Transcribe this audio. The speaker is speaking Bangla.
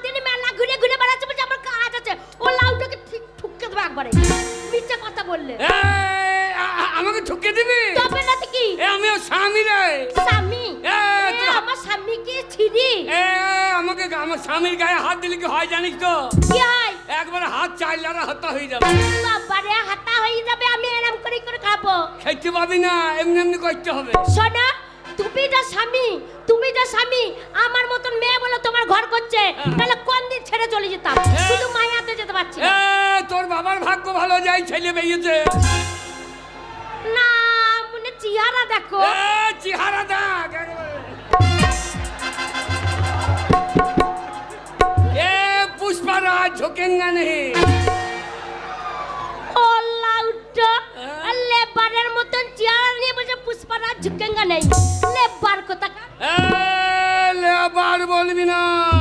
সারাদিন মেলা ঘুরে ঘুরে বেড়াচ্ছে বলছে আমার কাজ আছে ও লাউটাকে ঠিক ঠুকে দেবে একবারে মিথ্যে কথা বললে আমাকে ঠুকে দিবি তবে না কি আমি ওর স্বামী রে স্বামী আমার স্বামী কি ছিড়ি আমাকে আমার স্বামীর গায়ে হাত দিলে কি হয় জানিস তো কি হয় একবার হাত চাইলারা হাতা হয়ে যাবে বাবারে হাতা হয়ে যাবে আমি এরকম করে করে খাবো খেতে পাবি না এমনি এমনি করতে হবে শোনো তুমি যা স্বামী আমার মতন মেয়ে বলে তোমার ঘর করছে তাহলে কোন দিন ছেড়ে চলে যেতাম শুধু মায়াতে যেতে পারছি না তোর বাবার ভাগ্য ভালো যাই ছেলে বেরিয়েছে না মনে চেহারা দেখো চেহারা দেখ पुष्पराज झुकेंगा नहीं ও লাউটা লেবারের মতন চেহারা নিয়ে বলছে পুষ্পরাজ ঝুঁকেঙ্গা নেই লেবার কথা লেবার বলবি না